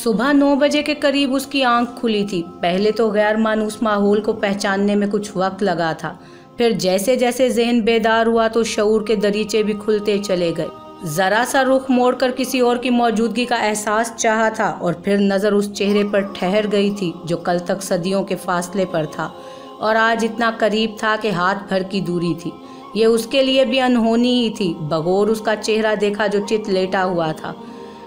सुबह 9 बजे के करीब उसकी आंख खुली थी। पहले तो गैर मानूस माहौल को पहचानने में कुछ वक्त लगा था, फिर जैसे जैसे ज़हन बेदार हुआ तो शऊर के दरीचे भी खुलते चले गए। ज़रा सा रुख मोड़कर किसी और की मौजूदगी का एहसास चाहा था और फिर नज़र उस चेहरे पर ठहर गई थी जो कल तक सदियों के फासले पर था और आज इतना करीब था कि हाथ भर की दूरी थी। ये उसके लिए भी अनहोनी ही थी। बगौर उसका चेहरा देखा जो चित लेटा हुआ था।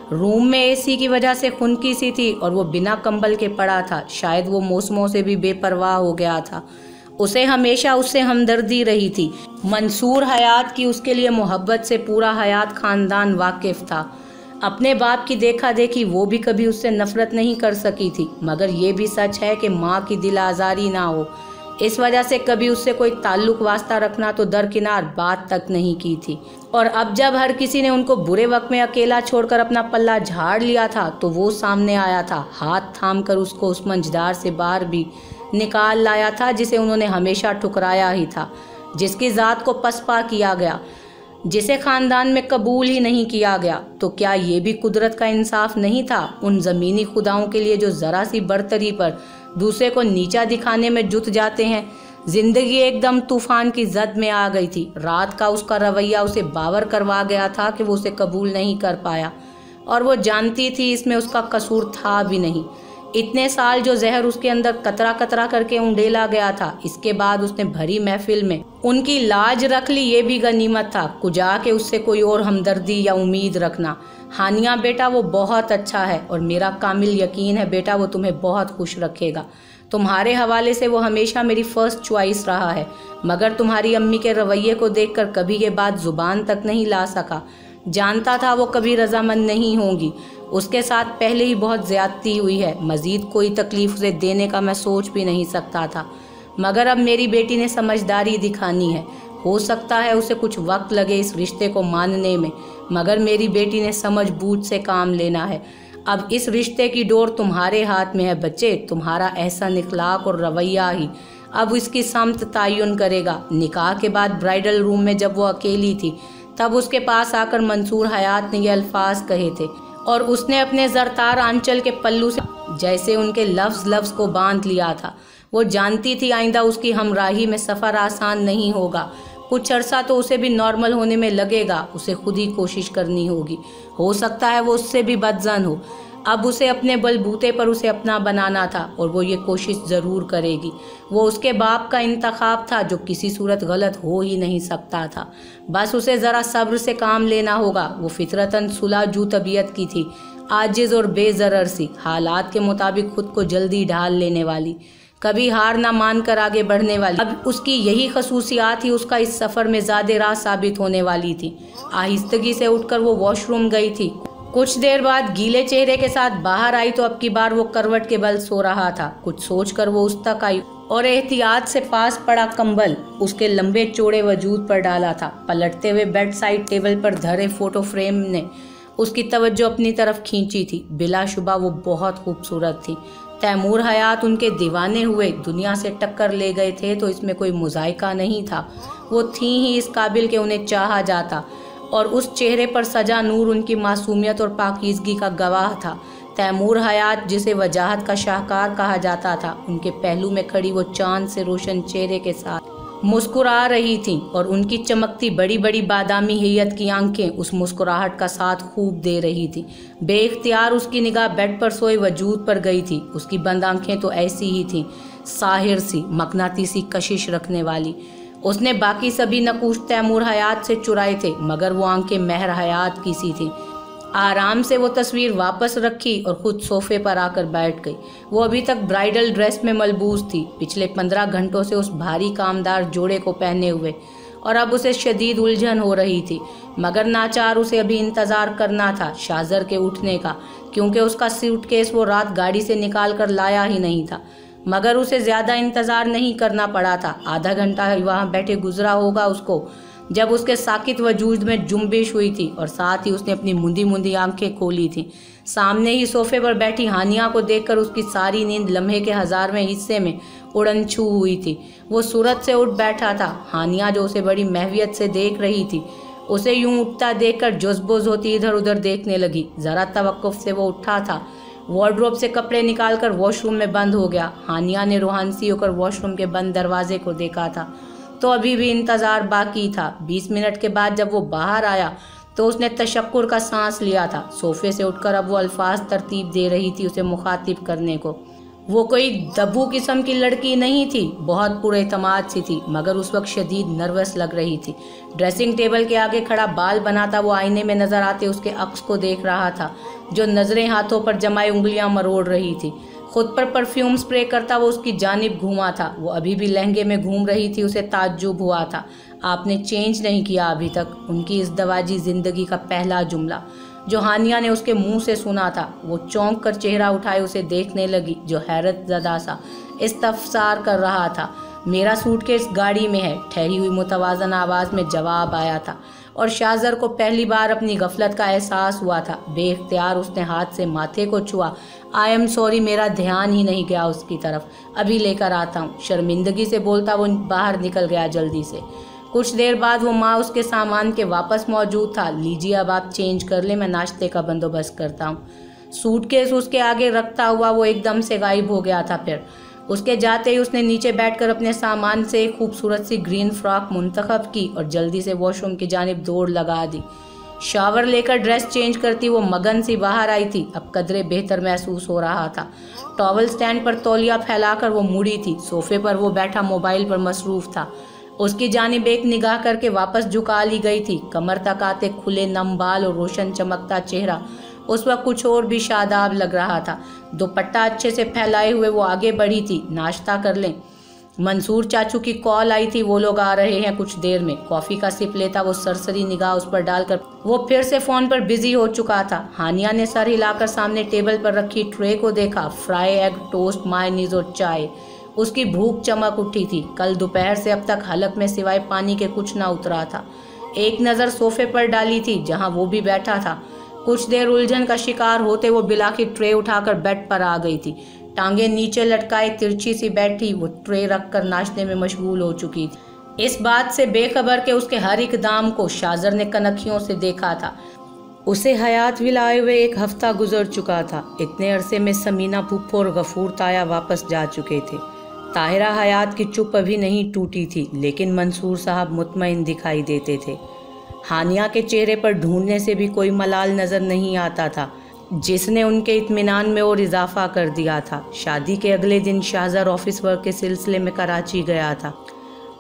रूम में एसी की वजह से खुनकी सी थी और वो बिना कंबल के पड़ा था। शायद वो मौसमों से भी बेपरवाह हो गया था। उसे हमेशा उससे हमदर्दी रही थी। मंसूर हयात की उसके लिए मोहब्बत से पूरा हयात ख़ानदान वाकिफ़ था। अपने बाप की देखा देखी वो भी कभी उससे नफ़रत नहीं कर सकी थी, मगर ये भी सच है कि माँ की दिल आज़ारी ना हो, इस वजह से कभी उससे कोई ताल्लुक वास्ता रखना तो दरकिनार बात तक नहीं की थी। और अब जब हर किसी ने उनको बुरे वक्त में अकेला छोड़कर अपना पल्ला झाड़ लिया था तो वो सामने आया था, हाथ थाम कर उसको उस मंझदार से बाहर भी निकाल लाया था जिसे उन्होंने हमेशा ठुकराया ही था, जिसकी ज़ात को पसपा किया गया, जिसे ख़ानदान में कबूल ही नहीं किया गया। तो क्या ये भी कुदरत का इंसाफ नहीं था उन ज़मीनी खुदाओं के लिए जो ज़रा सी बरतरी पर दूसरे को नीचा दिखाने में जुट जाते हैं। जिंदगी एकदम तूफान की जद में आ गई थी। रात का उसका रवैया उसे बावर करवा गया था कि वो उसे कबूल नहीं कर पाया और वो जानती थी इसमें उसका कसूर था भी नहीं। इतने साल जो जहर उसके अंदर कतरा कतरा करके उंडेला गया था, इसके बाद उसने भरी महफिल में उनकी लाज रख ली, ये भी गनीमत था। कुजा के उससे कोई और हमदर्दी या उम्मीद रखना। हानिया बेटा वो बहुत अच्छा है और मेरा कामिल यकीन है बेटा वो तुम्हें बहुत खुश रखेगा। तुम्हारे हवाले से वो हमेशा मेरी फर्स्ट चॉइस रहा है, मगर तुम्हारी अम्मी के रवैये को देखकर कभी ये बात जुबान तक नहीं ला सका। जानता था वो कभी रजामंद नहीं होंगी। उसके साथ पहले ही बहुत ज़्यादती हुई है, मज़ीद कोई तकलीफ़ उसे देने का मैं सोच भी नहीं सकता था, मगर अब मेरी बेटी ने समझदारी दिखानी है। हो सकता है उसे कुछ वक्त लगे इस रिश्ते को मानने में, मगर मेरी बेटी ने समझ बूझ से काम लेना है। अब इस रिश्ते की डोर तुम्हारे हाथ में है बच्चे। तुम्हारा एहसन इखलाक और रवैया ही अब इसकी समत तायुन करेगा। निकाह के बाद ब्राइडल रूम में जब वो अकेली थी तब उसके पास आकर मंसूर हयात ने ये अल्फाज कहे थे और उसने अपने ज़रतार आंचल के पल्लू से जैसे उनके लफ्ज़ लफ्ज़ को बांध लिया था। वो जानती थी आइंदा उसकी हमराही में सफ़र आसान नहीं होगा। कुछ अरसा तो उसे भी नॉर्मल होने में लगेगा, उसे खुद ही कोशिश करनी होगी। हो सकता है वो उससे भी बदजन हो। अब उसे अपने बलबूते पर उसे अपना बनाना था और वो ये कोशिश ज़रूर करेगी। वो उसके बाप का इंतखाब था जो किसी सूरत गलत हो ही नहीं सकता था। बस उसे ज़रा सब्र से काम लेना होगा। वो फितरतन सुलझू तबीयत की थी, आजिज़ और बेज़रर सी, हालात के मुताबिक खुद को जल्दी ढाल लेने वाली, कभी हार ना मान कर आगे बढ़ने वाली। अब उसकी यही खसूसियात ही उसका इस सफ़र में ज़्यादा राह साबित होने वाली थी। आहिस्तगी से उठकर वो वॉशरूम गई थी। कुछ देर बाद गीले चेहरे के साथ बाहर आई तो अब की बार वो करवट के बल सो रहा था। कुछ सोचकर वो उस तक आई और एहतियात से पास पड़ा कंबल उसके लंबे चौड़े वजूद पर डाला था। पलटते हुए बेड साइड टेबल पर धरे फोटो फ्रेम ने उसकी तवज्जो अपनी तरफ खींची थी। बिलाशुबा वो बहुत खूबसूरत थी। तैमूर हयात उनके दीवाने हुए दुनिया से टक्कर ले गए थे तो इसमें कोई मुज़ायका नहीं था। वो थी ही इस काबिल के उन्हें चाहा जाता और उस चेहरे पर सजा नूर उनकी मासूमियत और पाकीज़गी का गवाह था। तैमूर हयात जिसे वजाहत का शाहकार कहा जाता था, उनके पहलू में खड़ी वो चांद से रोशन चेहरे के साथ मुस्कुरा रही थीं और उनकी चमकती बड़ी बड़ी बादामी हैयत की आंखें उस मुस्कुराहट का साथ खूब दे रही थी। बेइख्तियार उसकी निगाह बेड पर सोए वजूद पर गई थी। उसकी बंद आंखें तो ऐसी ही थीं, साहिर सी, मकनातीसी कशिश रखने वाली। उसने बाकी सभी नकूश तैमूर हयात से चुराए थे, मगर वो आंखें महर हयात की सी थी। आराम से वो तस्वीर वापस रखी और खुद सोफे पर आकर बैठ गई। वो अभी तक ब्राइडल ड्रेस में मलबूस थी, पिछले 15 घंटों से उस भारी कामदार जोड़े को पहने हुए, और अब उसे शदीद उलझन हो रही थी। मगर नाचार उसे अभी इंतज़ार करना था शाजर के उठने का, क्योंकि उसका सूटकेस वो रात गाड़ी से निकाल कर लाया ही नहीं था। मगर उसे ज़्यादा इंतज़ार नहीं करना पड़ा था। आधा घंटा वहाँ बैठे गुजरा होगा उसको जब उसके साकित वजूद में जुम्बिश हुई थी और साथ ही उसने अपनी मुंदी मुंदी आंखें खोली थीं। सामने ही सोफे पर बैठी हानिया को देखकर उसकी सारी नींद लम्हे के 1000वें हिस्से में उड़न छू हुई थी। वो सूरत से उठ बैठा था। हानिया जो उसे बड़ी महवियत से देख रही थी, उसे यूं उठता देखकर जुज़बुज़ होती इधर उधर देखने लगी। ज़रा तवक्कुफ से वो उठा था वार्डरोब से कपड़े निकालकर वॉशरूम में बंद हो गया। हानिया ने रूहानसी होकर वॉशरूम के बंद दरवाजे को देखा था तो अभी भी इंतज़ार बाकी था। 20 मिनट के बाद जब वो बाहर आया तो उसने तशक्कुर का सांस लिया था। सोफे से उठकर अब वो अल्फाज तरतीब दे रही थी उसे मुखातिब करने को। वो कोई दब्बू किस्म की लड़की नहीं थी, बहुत पुरएतमाद सी थी, मगर उस वक्त शदीद नर्वस लग रही थी। ड्रेसिंग टेबल के आगे खड़ा बाल बनाता वो आईने में नजर आते उसके अक्स को देख रहा था जो नजरें हाथों पर जमाए उंगलियां मरोड़ रही थी। खुद पर परफ्यूम स्प्रे करता वो उसकी जानिब घूमा था। वो अभी भी लहंगे में घूम रही थी। उसे ताज्जुब हुआ था, आपने चेंज नहीं किया अभी तक। उनकी इस दवाजी जिंदगी का पहला जुमला जो हानिया ने उसके मुंह से सुना था। वो चौंक कर चेहरा उठाए उसे देखने लगी जो हैरत ज़दा सा इस्तफसार कर रहा था। मेरा सूटकेस गाड़ी में है, ठहरी हुई मुतवाज़न आवाज़ में जवाब आया था और शाहज़र को पहली बार अपनी गफलत का एहसास हुआ था। बेख्तियार उसने हाथ से माथे को छुआ। आई एम सॉरी, मेरा ध्यान ही नहीं गया उसकी तरफ, अभी लेकर आता हूँ। शर्मिंदगी से बोलता वो बाहर निकल गया जल्दी से। कुछ देर बाद वो माँ उसके सामान के वापस मौजूद था। लीजिए अब आप चेंज कर ले, मैं नाश्ते का बंदोबस्त करता हूँ। सूटकेस उसके आगे रखता हुआ वो एकदम से गायब हो गया था। फिर उसके जाते ही उसने नीचे बैठकर अपने सामान से एक खूबसूरत सी ग्रीन फ्रॉक मुंतखब की और जल्दी से वॉशरूम की जानिब दौड़ लगा दी। शावर लेकर ड्रेस चेंज करती वो मगन सी बाहर आई थी। अब कदरे बेहतर महसूस हो रहा था। टॉवल स्टैंड पर तौलिया फैलाकर वो मुड़ी थी। सोफे पर वो बैठा मोबाइल पर मसरूफ था। उसकी जानिब एक निगाह करके वापस झुका ली गई थी। कमर तक आते खुले नम बाल और रोशन चमकता चेहरा उस वक्त कुछ और भी शादाब लग रहा था। दुपट्टा अच्छे से फैलाए हुए वो आगे बढ़ी थी। नाश्ता कर लें, मंसूर चाचू की कॉल आई थी, वो लोग आ रहे हैं कुछ देर में। कॉफ़ी का सिप लेता वो सरसरी निगाह उस पर डालकर वो फिर से फ़ोन पर बिजी हो चुका था। हानिया ने सर हिलाकर सामने टेबल पर रखी ट्रे को देखा। फ्राई एग, टोस्ट, मायोनीज और चाय। उसकी भूख चमक उठी थी। कल दोपहर से अब तक हलक में सिवाय पानी के कुछ ना उतरा था। एक नज़र सोफे पर डाली थी जहां वो भी बैठा था। कुछ देर उलझन का शिकार होते वो बिला की ट्रे उठाकर बेड पर आ गई थी। टांगे नीचे लटकाए तिरछी सी बैठी वो ट्रे रखकर नाश्ते में मशगूल हो चुकी थी। इस बात से बेखबर के उसके हर इकदाम को शाहज़र ने कनखियों से देखा था। उसे हयात विलाए हुए एक हफ्ता गुजर चुका था। इतने अरसे में समीना फूफो और गफूर ताया वापस जा चुके थे। ताहिरा हयात की चुप अभी नहीं टूटी थी, लेकिन मंसूर साहब मुतमईन दिखाई देते थे। हानिया के चेहरे पर ढूंढने से भी कोई मलाल नज़र नहीं आता था, जिसने उनके इत्मीनान में और इजाफा कर दिया था। शादी के अगले दिन शाहज़र ऑफिस वर्क के सिलसिले में कराची गया था।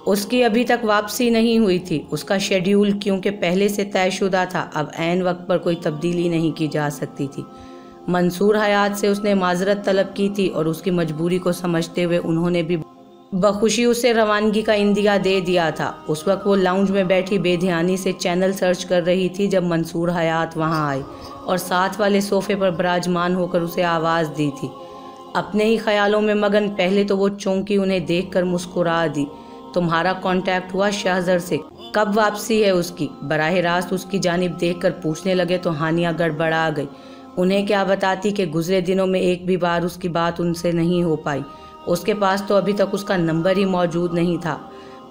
उसकी अभी तक वापसी नहीं हुई थी। उसका शेड्यूल क्योंकि पहले से तयशुदा था, अब ऐन वक्त पर कोई तब्दीली नहीं की जा सकती थी। मंसूर हयात से उसने माजरत तलब की थी और उसकी मजबूरी को समझते हुए उन्होंने भी बखुशी उसे रवानगी का इंदिया दे दिया था। उस वक्त वो लाउंज में बैठी बेध्यानी से चैनल सर्च कर रही थी जब मंसूर हयात वहां आए और साथ वाले सोफे पर विराजमान होकर उसे आवाज़ दी थी। अपने ही ख्यालों में मगन पहले तो वो चौंकी, उन्हें देखकर मुस्कुरा दी। तुम्हारा कांटेक्ट हुआ शाहज़र से? कब वापसी है उसकी? बराह रास्त उसकी जानिब देखकर पूछने लगे तो हानिया गड़बड़ा गई। उन्हें क्या बताती कि गुजरे दिनों में एक भी बार उसकी बात उनसे नहीं हो पाई। उसके पास तो अभी तक उसका नंबर ही मौजूद नहीं था।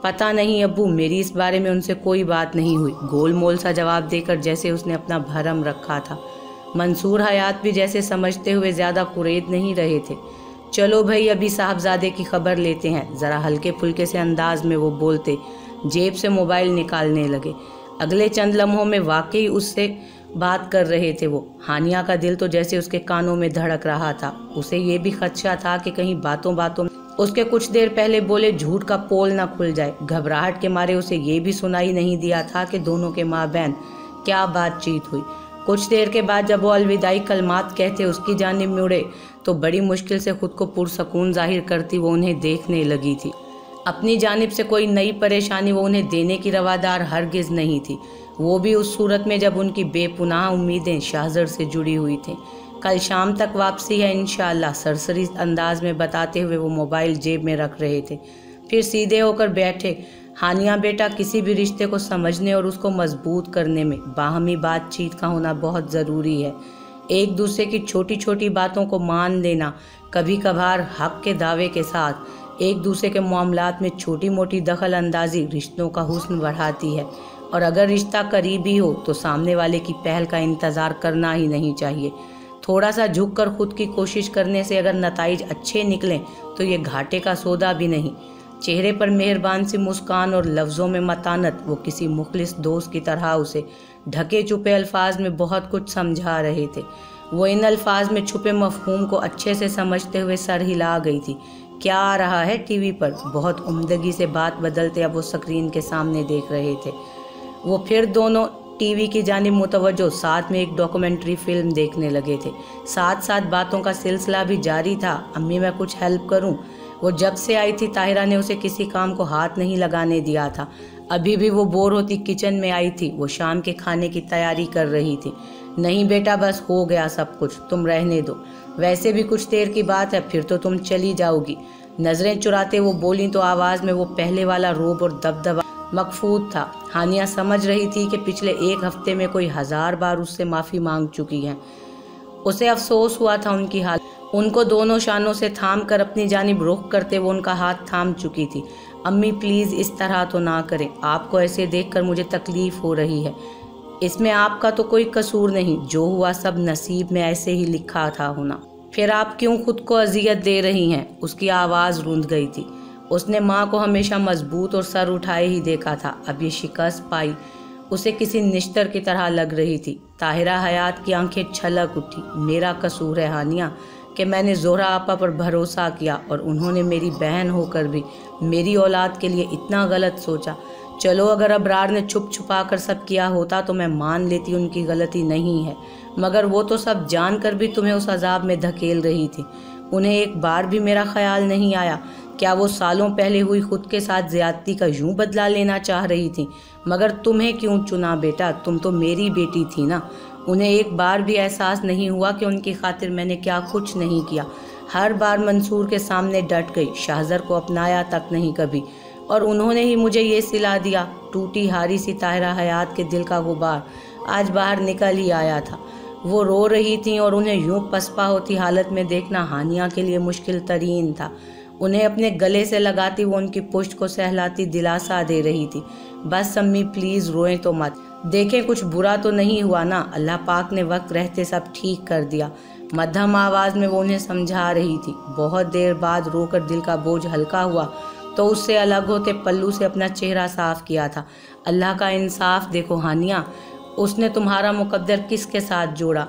पता नहीं अब्बू, मेरी इस बारे में उनसे कोई बात नहीं हुई, गोल मोल सा जवाब देकर जैसे उसने अपना भरम रखा था। मंसूर हयात भी जैसे समझते हुए ज़्यादा कुरेद नहीं रहे थे। चलो भाई, अभी साहबजादे की खबर लेते हैं, ज़रा हल्के फुल्के से अंदाज में वो बोलते जेब से मोबाइल निकालने लगे। अगले चंद लम्हों में वाकई उससे बात कर रहे थे वो। हानिया का दिल तो जैसे उसके कानों में धड़क रहा था। उसे ये भी खदशा था कि कहीं बातों बातों में उसके कुछ देर पहले बोले झूठ का पोल ना खुल जाए। घबराहट के मारे उसे ये भी सुनाई नहीं दिया था कि दोनों के माँ बहन क्या बातचीत हुई। कुछ देर के बाद जब वो अलविदाई कलमात कहते उसकी जानिब मुड़े तो बड़ी मुश्किल से खुद को पुरसकून जाहिर करती वो उन्हें देखने लगी थी। अपनी जानिब से कोई नई परेशानी वो उन्हें देने की रवादार हरगिज़ नहीं थी, वो भी उस सूरत में जब उनकी बेपुनाह उम्मीदें शाहज़र से जुड़ी हुई थीं। कल शाम तक वापसी है इंशाअल्लाह, सरसरी अंदाज में बताते हुए वो मोबाइल जेब में रख रहे थे। फिर सीधे होकर बैठे। हानिया बेटा, किसी भी रिश्ते को समझने और उसको मजबूत करने में बाहमी बातचीत का होना बहुत ज़रूरी है। एक दूसरे की छोटी छोटी बातों को मान लेना, कभी कभार हक के दावे के साथ एक दूसरे के मामलात में छोटी मोटी दखल अंदाजी रिश्तों का हुस्न बढ़ाती है। और अगर रिश्ता करीबी हो तो सामने वाले की पहल का इंतज़ार करना ही नहीं चाहिए। थोड़ा सा झुककर खुद की कोशिश करने से अगर नताइज अच्छे निकलें तो ये घाटे का सौदा भी नहीं। चेहरे पर मेहरबान सी मुस्कान और लफ्ज़ों में मतानत वो किसी मुखलिस दोस्त की तरह उसे ढके छुपे अल्फाज में बहुत कुछ समझा रहे थे। वो इन अल्फाज में छुपे मफहूम को अच्छे से समझते हुए सर हिला गई थी। क्या आ रहा है टीवी पर? बहुत उम्दगी से बात बदलते अब वो स्क्रीन के सामने देख रहे थे। वो फिर दोनों टीवी की जानिब मुतवज्जो साथ में एक डॉक्यूमेंट्री फिल्म देखने लगे थे। साथ साथ बातों का सिलसिला भी जारी था। अम्मी मैं कुछ हेल्प करूं? वो जब से आई थी ताहिरा ने उसे किसी काम को हाथ नहीं लगाने दिया था। अभी भी वो बोर होती किचन में आई थी। वो शाम के खाने की तैयारी कर रही थी। नहीं बेटा बस हो गया सब कुछ, तुम रहने दो। वैसे भी कुछ देर की बात है, फिर तो तुम चली जाओगी। नजरें चुराते वो बोली तो आवाज़ में वो पहले वाला रोब और दबदबा मकफूद था। हानिया समझ रही थी कि पिछले एक हफ्ते में कोई 1000 बार उससे माफ़ी मांग चुकी है। उसे अफसोस हुआ था उनकी हालत। उनको दोनों शानों से थाम कर अपनी जानिब रुख करते वो उनका हाथ थाम चुकी थी। अम्मी प्लीज़ इस तरह तो ना करें, आपको ऐसे देखकर मुझे तकलीफ़ हो रही है। इसमें आपका तो कोई कसूर नहीं, जो हुआ सब नसीब में ऐसे ही लिखा था होना। फिर आप क्यों खुद को अजियत दे रही हैं? उसकी आवाज़ रूंध गई थी। उसने माँ को हमेशा मजबूत और सर उठाए ही देखा था। अब ये शिकस्त पाई उसे किसी निश्तर की तरह लग रही थी। ताहिरा हयात की आंखें छलक उठी। मेरा कसूर है हानिया कि मैंने ज़ोहरा आपा पर भरोसा किया और उन्होंने मेरी बहन होकर भी मेरी औलाद के लिए इतना गलत सोचा। चलो अगर अबरार ने छुप छुपा कर सब किया होता तो मैं मान लेती उनकी गलती नहीं है, मगर वो तो सब जानकर भी तुम्हें उस अजाब में धकेल रही थी। उन्हें एक बार भी मेरा ख्याल नहीं आया। क्या वो सालों पहले हुई खुद के साथ ज्यादती का यूं बदला लेना चाह रही थी? मगर तुम्हें क्यों चुना बेटा? तुम तो मेरी बेटी थी ना। उन्हें एक बार भी एहसास नहीं हुआ कि उनकी खातिर मैंने क्या कुछ नहीं किया। हर बार मंसूर के सामने डट गई, शाहजर को अपनाया तक नहीं कभी, और उन्होंने ही मुझे ये सिला दिया। टूटी हारी सी ताहिरा हयात के दिल का गुबार आज बाहर निकल ही आया था। वो रो रही थी और उन्हें यूं पसपा होती हालत में देखना हानिया के लिए मुश्किल तरीन था। उन्हें अपने गले से लगाती वो उनकी पुश्त को सहलाती दिलासा दे रही थी। बस अम्मी प्लीज़ रोएं तो मत, देखें कुछ बुरा तो नहीं हुआ ना, अल्लाह पाक ने वक्त रहते सब ठीक कर दिया। मध्यम आवाज़ में वो उन्हें समझा रही थी। बहुत देर बाद रोकर दिल का बोझ हल्का हुआ तो उससे अलग होते पल्लू से अपना चेहरा साफ किया था। अल्लाह का इंसाफ देखो हानिया, उसने तुम्हारा मुकद्दर किसके साथ जोड़ा।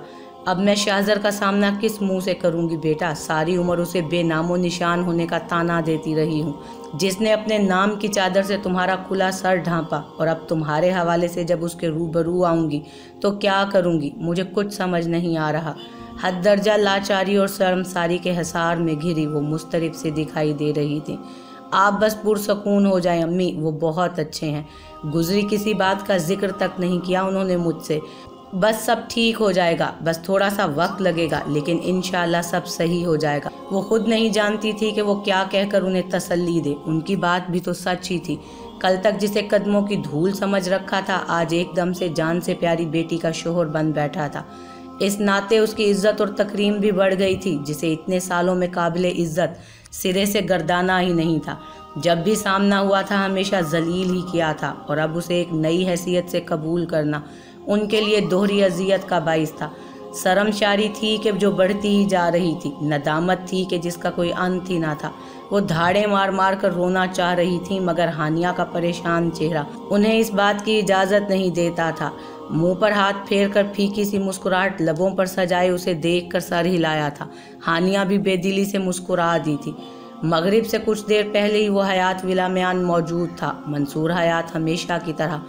अब मैं शाहजर का सामना किस मुंह से करूंगी बेटा? सारी उम्र उसे बेनामो निशान होने का ताना देती रही हूँ, जिसने अपने नाम की चादर से तुम्हारा खुला सर ढांपा, और अब तुम्हारे हवाले से जब उसके रूबरू आऊँगी तो क्या करूँगी? मुझे कुछ समझ नहीं आ रहा। हद दर्जा लाचारी और शर्मसारी के हिसार में घिरी वो मुस्तरिब से दिखाई दे रही थी। आप बस पुरसकून हो जाएं अम्मी, वो बहुत अच्छे हैं। गुजरी किसी बात का जिक्र तक नहीं किया उन्होंने मुझसे। बस सब ठीक हो जाएगा, बस थोड़ा सा वक्त लगेगा, लेकिन इंशाल्लाह सब सही हो जाएगा। वो खुद नहीं जानती थी कि वो क्या कहकर उन्हें तसल्ली दे। उनकी बात भी तो सच ही थी। कल तक जिसे कदमों की धूल समझ रखा था, आज एकदम से जान से प्यारी बेटी का शोहर बन बैठा था। इस नाते उसकी इज्जत और तकरीम भी बढ़ गई थी, जिसे इतने सालों में काबिले इज्जत सिरे से गर्दाना ही नहीं था। जब भी सामना हुआ था हमेशा जलील ही किया था, और अब उसे एक नई हैसियत से कबूल करना उनके लिए दोहरी अजियत का बाइस था। शर्मशारी थी कि जो बढ़ती ही जा रही थी, नदामत थी कि जिसका कोई अंत ही ना था। वो धाड़े मार मार कर रोना चाह रही थी, मगर हानिया का परेशान चेहरा उन्हें इस बात की इजाज़त नहीं देता था। मुंह पर हाथ फेर कर फीकी सी मुस्कुराहट लबों पर सजाए उसे देख कर सर हिलाया था। हानिया भी बेदिली से मुस्कुरा दी थी। मगरिब से कुछ देर पहले ही वो हयात विला में मौजूद था। मंसूर हयात हमेशा की तरह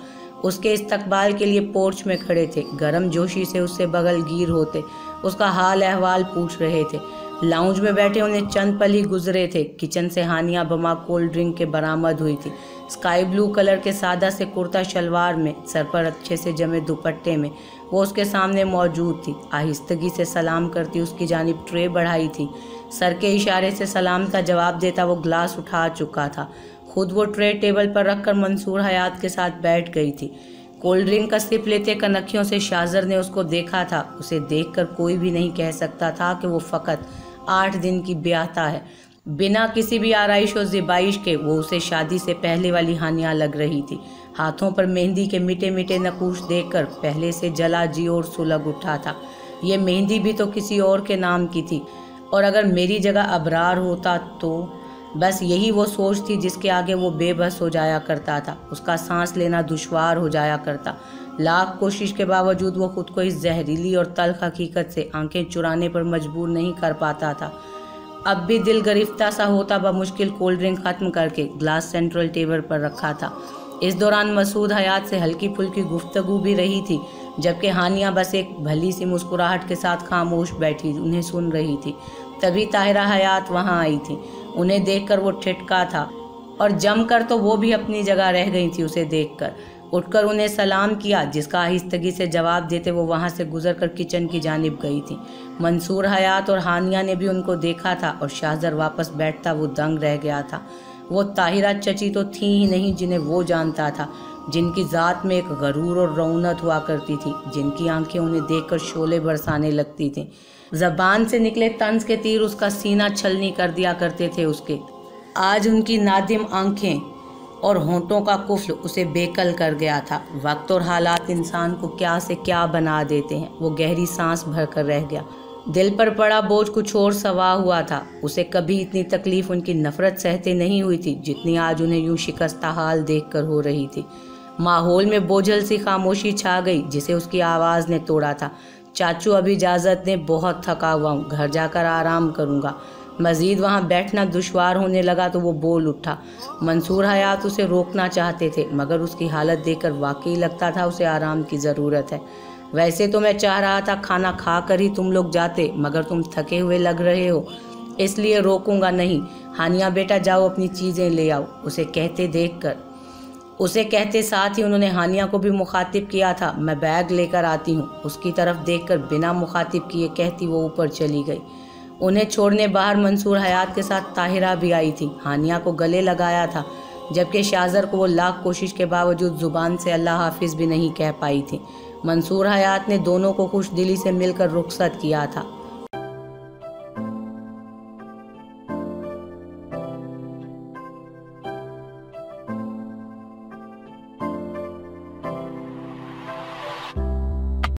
उसके इस्तकबाल के लिए पोर्च में खड़े थे। गर्म जोशी से उससे बगलगीर होते उसका हाल अहवाल पूछ रहे थे। लाउंज में बैठे उन्हें चंद पल ही गुजरे थे। किचन से हानिया बमा कोल्ड ड्रिंक के बरामद हुई थी। स्काई ब्लू कलर के सादा से कुर्ता शलवार में, सर पर अच्छे से जमे दुपट्टे में वो उसके सामने मौजूद थी। आहिस्तगी से सलाम करती उसकी जानिब ट्रे बढ़ाई थी। सर के इशारे से सलाम का जवाब देता वो ग्लास उठा चुका था। खुद वो ट्रे टेबल पर रखकर मंसूर हयात के साथ बैठ गई थी। कोल्ड ड्रिंक का सिप लेते कनखियों से शाहजर ने उसको देखा था। उसे देखकर कोई भी नहीं कह सकता था कि वो फ़कत 8 दिन की ब्याहता है। बिना किसी भी आराइश और ज़िबाइश के वो उसे शादी से पहले वाली हानिया लग रही थी। हाथों पर मेहंदी के मीठे मीठे नकूश देखकर पहले से जला जी और सुलग उठा था। ये मेहंदी भी तो किसी और के नाम की थी, और अगर मेरी जगह अबरार होता तो। बस यही वो सोच थी जिसके आगे वो बेबस हो जाया करता था। उसका सांस लेना दुश्वार हो जाया करता। लाख कोशिश के बावजूद वो खुद को इस जहरीली और तल्ख हकीकत से आंखें चुराने पर मजबूर नहीं कर पाता था। अब भी दिल गिरफ्ता सा होता बमुश्किल कोल्ड ड्रिंक खत्म करके ग्लास सेंट्रल टेबल पर रखा था। इस दौरान मसूद हयात से हल्की फुल्की गुफ्तगू भी रही थी, जबकि हानिया बस एक भली सी मुस्कुराहट के साथ खामोश बैठी उन्हें सुन रही थी। तभी ताहिरा हयात वहां आई थी। उन्हें देखकर वो ठिठका था और जमकर तो वो भी अपनी जगह रह गई थी उसे देखकर। उठकर उन्हें सलाम किया, जिसका आहिस्तगी से जवाब देते वो वहां से गुजरकर किचन की जानिब गई थी। मंसूर हयात और हानिया ने भी उनको देखा था और शाहजर वापस बैठता वो दंग रह गया था। वो ताहिरा चची तो थी ही नहीं जिन्हें वो जानता था, जिनकी ज़ात में एक गरूर और रौनक हुआ करती थी, जिनकी आंखें उन्हें देखकर शोले बरसाने लगती थीं। ज़बान से निकले तंज के तीर उसका सीना छलनी कर दिया करते थे उसके। आज उनकी नादिम आंखें और होंठों का कुफ्ल उसे बेकल कर गया था। वक्त और हालात इंसान को क्या से क्या बना देते हैं। वो गहरी सांस भरकर रह गया। दिल पर पड़ा बोझ कुछ और सवा हुआ था। उसे कभी इतनी तकलीफ उनकी नफरत सहते नहीं हुई थी जितनी आज उन्हें यूं शिकस्ता हाल देखकर हो रही थी। माहौल में बोझल सी खामोशी छा गई जिसे उसकी आवाज़ ने तोड़ा था। चाचू अभी इजाज़त ने, बहुत थका हुआ हूँ, घर जाकर आराम करूँगा। मज़ीद वहाँ बैठना दुश्वार होने लगा तो वो बोल उठा। मंसूर हयात उसे रोकना चाहते थे, मगर उसकी हालत देखकर वाकई लगता था उसे आराम की ज़रूरत है। वैसे तो मैं चाह रहा था खाना खा कर ही तुम लोग जाते, मगर तुम थके हुए लग रहे हो, इसलिए रोकूंगा नहीं। हानिया बेटा जाओ अपनी चीज़ें ले आओ, उसे कहते साथ ही उन्होंने हानिया को भी मुखातिब किया था। मैं बैग लेकर आती हूँ। उसकी तरफ देखकर बिना मुखातिब किए कहती वो ऊपर चली गई। उन्हें छोड़ने बाहर मंसूर हयात के साथ ताहिरा भी आई थी। हानिया को गले लगाया था, जबकि शाहजर को वो लाख कोशिश के बावजूद ज़ुबान से अल्लाह हाफिज़ भी नहीं कह पाई थी। मंसूर हयात ने दोनों को खुश दिली से मिलकर रुखसत किया था।